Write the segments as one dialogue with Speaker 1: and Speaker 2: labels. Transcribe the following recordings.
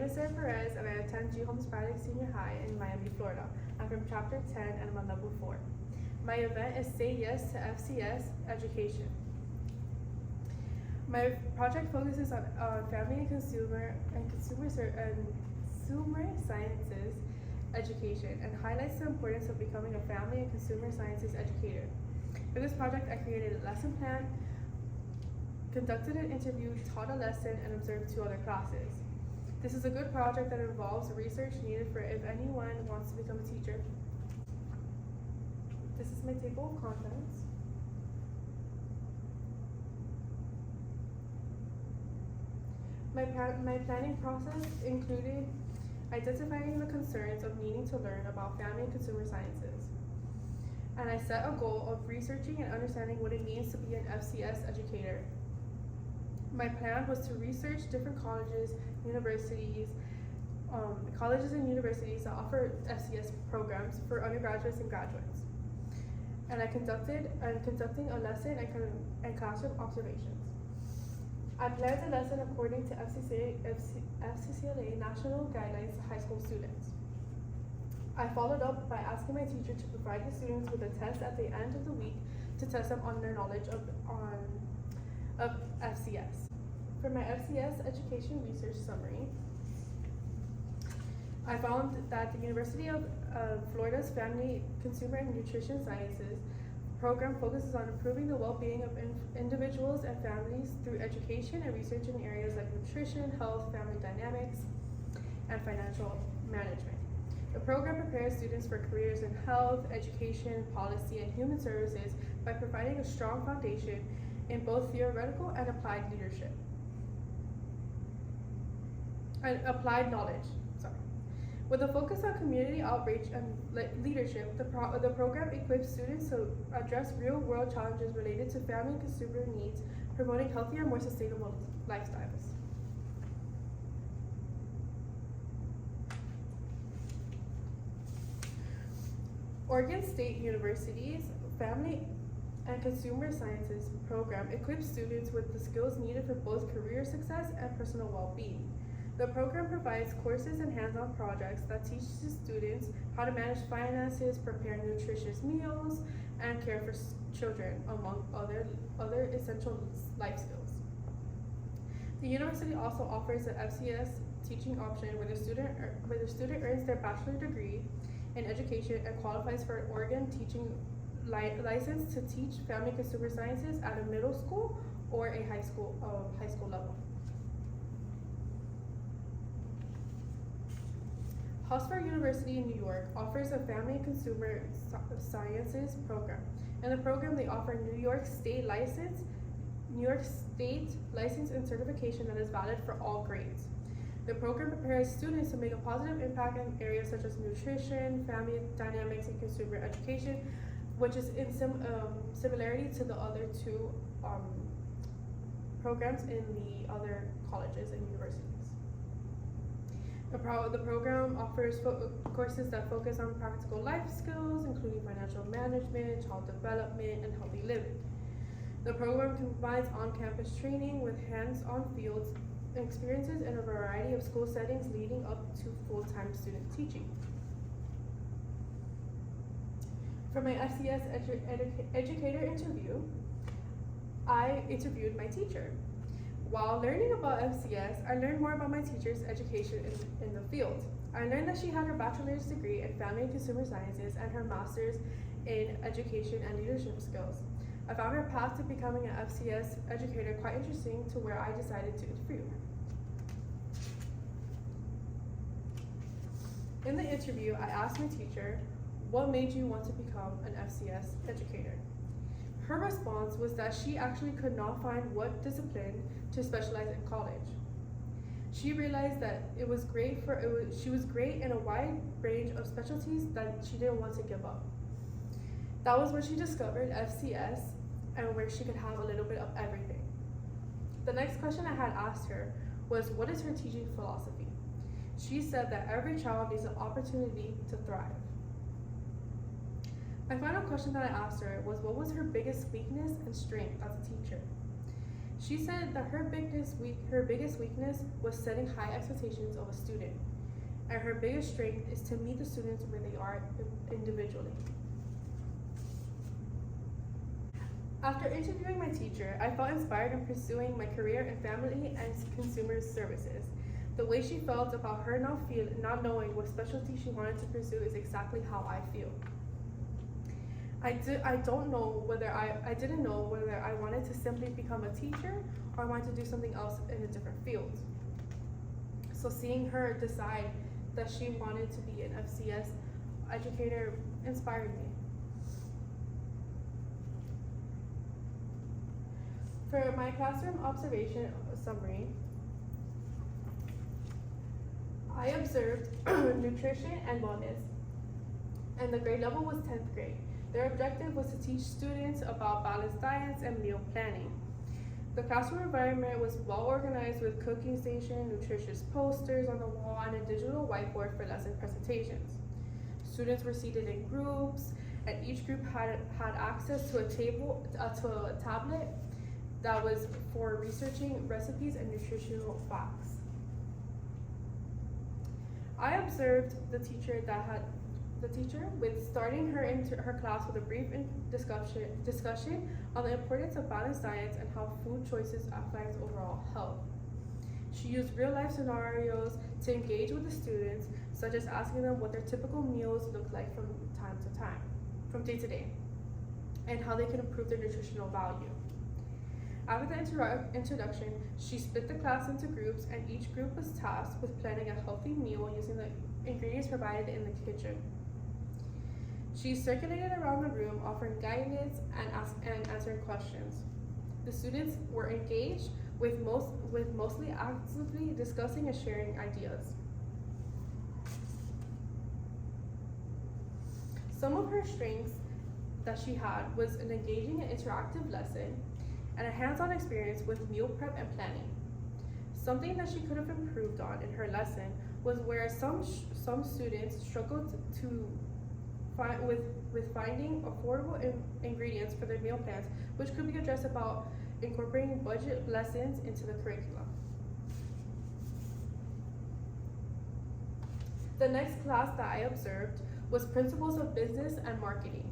Speaker 1: name is Perez, and I attend G. Holmes Braddock Senior High in Miami, Florida. I'm from Chapter 10, and I'm on Level 4. My event is Say Yes to FCS Education. My project focuses on family and consumer sciences education and highlights the importance of becoming a family and consumer sciences educator. For this project, I created a lesson plan, conducted an interview, taught a lesson, and observed 2 other classes. This is a good project that involves research needed for if anyone wants to become a teacher. This is my table of contents. My planning process included identifying the concerns of needing to learn about family and consumer sciences. And I set a goal of researching and understanding what it means to be an FCS educator. My plan was to research different colleges and universities that offer FCS programs for undergraduates and graduates. And conducting a lesson and classroom observations. I planned the lesson according to FCCLA national guidelines to high school students. I followed up by asking my teacher to provide the students with a test at the end of the week to test them on their knowledge of FCS. For my FCS education research summary, I found that the University of Florida's Family, Consumer, and Nutrition Sciences program focuses on improving the well-being of individuals and families through education and research in areas like nutrition, health, family dynamics, and financial management. The program prepares students for careers in health, education, policy, and human services by providing a strong foundation in both theoretical and applied leadership. Applied knowledge. With a focus on community outreach and leadership, the program equips students to address real-world challenges related to family and consumer needs, promoting healthier, more sustainable lifestyles. Oregon State University's Family and Consumer Sciences program equips students with the skills needed for both career success and personal well-being. The program provides courses and hands-on projects that teach the students how to manage finances, prepare nutritious meals, and care for children, among other essential life skills. The university also offers an FCS teaching option where the student earns their bachelor degree in education and qualifies for an Oregon teaching license to teach family and consumer sciences at a middle school or a high school level. Hofstra University in New York offers a family and consumer sciences program. In the program, they offer New York State license and certification that is valid for all grades. The program prepares students to make a positive impact in areas such as nutrition, family dynamics, and consumer education, which is in similarity to the other 2 programs in the other colleges and universities. The program offers courses that focus on practical life skills, including financial management, child development, and healthy living. The program combines on-campus training with hands-on field experiences in a variety of school settings leading up to full-time student teaching. For my FCS educator interview, I interviewed my teacher. While learning about FCS, I learned more about my teacher's education in the field. I learned that she had her bachelor's degree in family and consumer sciences and her master's in education and leadership skills. I found her path to becoming an FCS educator quite interesting, to where I decided to interview her. In the interview, I asked my teacher, "What made you want to become an FCS educator?" Her response was that she actually could not find what discipline to specialize in college. She realized that she was great in a wide range of specialties that she didn't want to give up. That was when she discovered FCS and where she could have a little bit of everything. The next question I had asked her was, what is her teaching philosophy? She said that every child needs an opportunity to thrive. My final question that I asked her was, what was her biggest weakness and strength as a teacher? She said that her biggest weakness was setting high expectations of a student, and her biggest strength is to meet the students where they are individually. After interviewing my teacher, I felt inspired in pursuing my career in family and consumer services. The way she felt about her not knowing what specialty she wanted to pursue is exactly how I feel. I didn't know whether I wanted to simply become a teacher or I wanted to do something else in a different field. So seeing her decide that she wanted to be an FCS educator inspired me. For my classroom observation summary, I observed nutrition and wellness, and the grade level was 10th grade. Their objective was to teach students about balanced diets and meal planning. The classroom environment was well organized with cooking station, nutritious posters on the wall, and a digital whiteboard for lesson presentations. Students were seated in groups, and each group had access to a tablet that was for researching recipes and nutritional facts. I observed the teacher with starting her class with a brief discussion on the importance of balanced diets and how food choices affect overall health. She used real life scenarios to engage with the students, such as asking them what their typical meals look like from day to day, and how they can improve their nutritional value. After the introduction, she split the class into groups, and each group was tasked with planning a healthy meal using the ingredients provided in the kitchen. She circulated around the room, offering guidance and answering questions. The students were engaged with mostly actively discussing and sharing ideas. Some of her strengths that she had was an engaging and interactive lesson and a hands-on experience with meal prep and planning. Something that she could have improved on in her lesson was where some students struggled with finding affordable ingredients for their meal plans, which could be addressed about incorporating budget lessons into the curriculum. The next class that I observed was Principles of Business and Marketing.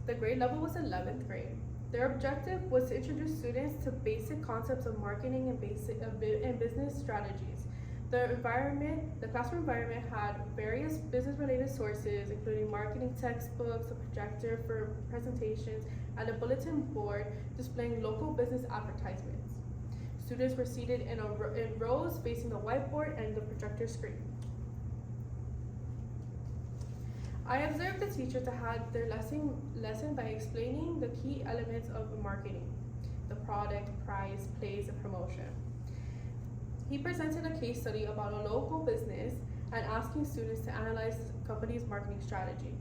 Speaker 1: The grade level was 11th grade. Their objective was to introduce students to basic concepts of marketing and business strategies. The classroom environment had various business-related sources, including marketing textbooks, a projector for presentations, and a bulletin board displaying local business advertisements. Students were seated in rows facing the whiteboard and the projector screen. I observed the teacher to have their lesson by explaining the key elements of marketing: the product, price, place, and promotion. He presented a case study about a local business and asking students to analyze the company's marketing strategy.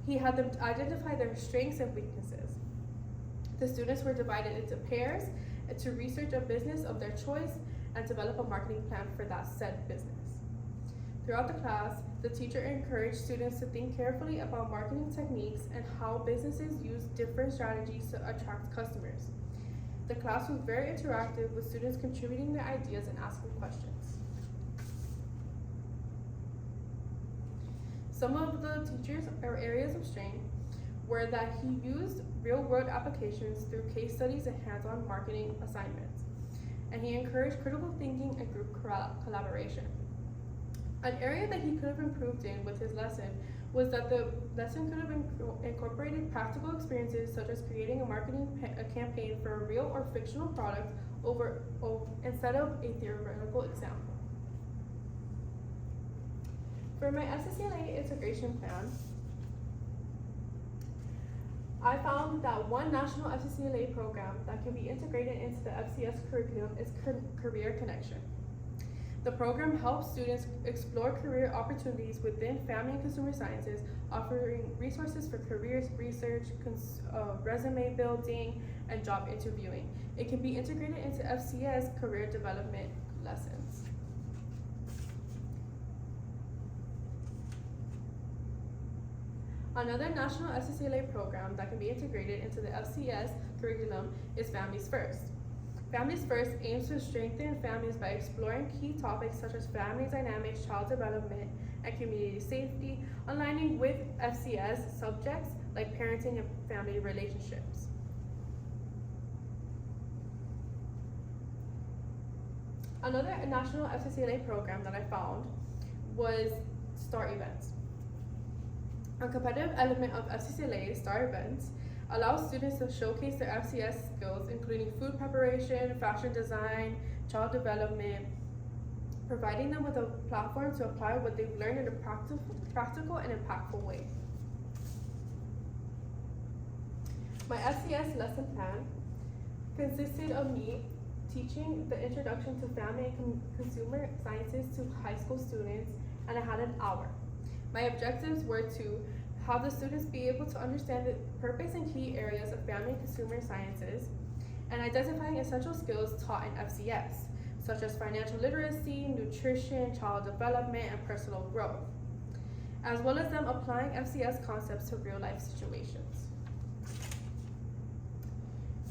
Speaker 1: He had them identify their strengths and weaknesses. The students were divided into pairs to research a business of their choice and develop a marketing plan for that said business. Throughout the class, the teacher encouraged students to think carefully about marketing techniques and how businesses use different strategies to attract customers. The class was very interactive, with students contributing their ideas and asking questions. Some of the teachers' areas of strength were that he used real-world applications through case studies and hands-on marketing assignments, and he encouraged critical thinking and group collaboration. An area that he could have improved in with his lesson was that the lesson could have incorporated practical experiences, such as creating a marketing campaign for a real or fictional product instead of a theoretical example. For my FCCLA integration plan, I found that one national FCCLA program that can be integrated into the FCS curriculum is Career Connection. The program helps students explore career opportunities within family and consumer sciences, offering resources for careers research, resume building, and job interviewing. It can be integrated into FCS career development lessons. Another national FCCLA program that can be integrated into the FCS curriculum is Families First. Families First aims to strengthen families by exploring key topics such as family dynamics, child development, and community safety, aligning with FCS subjects like parenting and family relationships. Another national FCCLA program that I found was STAR events. A competitive element of FCCLA STAR events allows students to showcase their FCS skills, including food preparation, fashion design, child development, providing them with a platform to apply what they've learned in a practical and impactful way. My FCS lesson plan consisted of me teaching the introduction to family and consumer sciences to high school students, and I had an hour. My objectives were to have the students be able to understand the purpose and key areas of family and consumer sciences, and identifying essential skills taught in FCS, such as financial literacy, nutrition, child development, and personal growth, as well as them applying FCS concepts to real-life situations.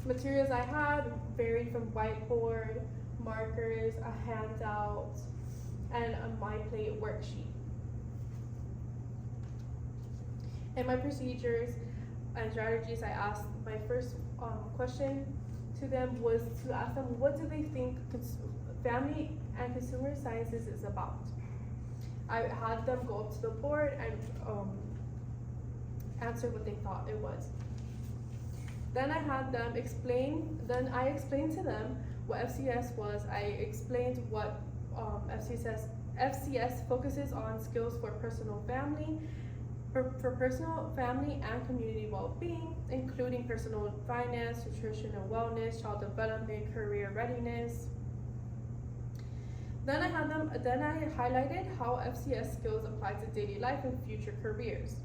Speaker 1: Materials I had varied from whiteboard, markers, a handout, and a My Plate worksheet. In my procedures and strategies, I asked my first question to them was to ask them what do they think family and consumer sciences is about. I had them go up to the board and answer what they thought it was. Then I had them I explained to them what FCS was. I explained what FCS focuses on skills for personal family, for personal, family, and community well-being, including personal finance, nutrition and wellness, child development, career readiness. Then I highlighted how FCS skills apply to daily life and future careers.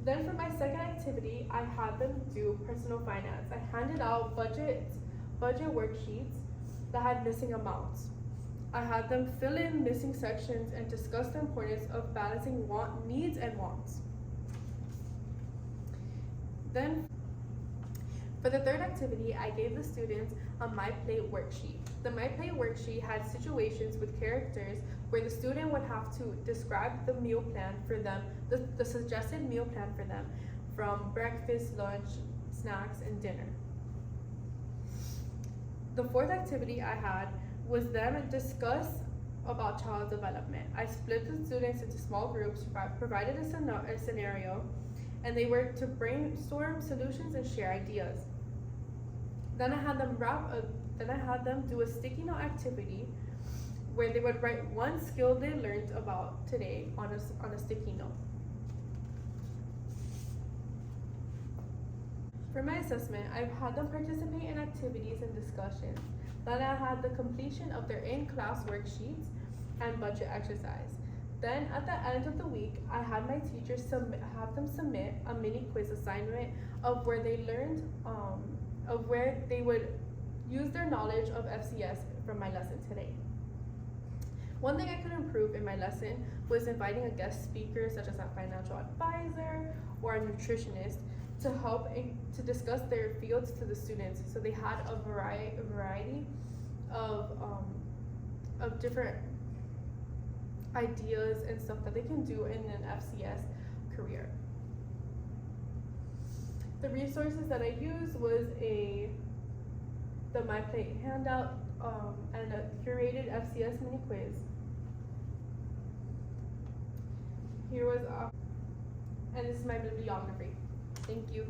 Speaker 1: Then for my second activity, I had them do personal finance. I handed out budget worksheets that had missing amounts. I had them fill in missing sections and discuss the importance of balancing needs and wants. Then, for the third activity, I gave the students a My Plate worksheet. The My Plate worksheet had situations with characters where the student would have to describe the meal plan for them, the suggested meal plan for them, from breakfast, lunch, snacks, and dinner. The fourth activity I had was them discuss about child development. I split the students into small groups, provided a scenario, and they were to brainstorm solutions and share ideas. Then I had them do a sticky note activity where they would write one skill they learned about today on a sticky note. For my assessment, I've had them participate in activities and discussions. Then I had the completion of their in-class worksheets and budget exercise. Then at the end of the week, I had my teachers have them submit a mini quiz assignment of where they learned, of where they would use their knowledge of FCS from my lesson today. One thing I could improve in my lesson was inviting a guest speaker such as a financial advisor or a nutritionist to help to discuss their fields to the students, so they had a variety of different ideas and stuff that they can do in an FCS career. The resources that I used was the My Plate handout and a curated FCS mini quiz. Here was and this is my bibliography. Thank you.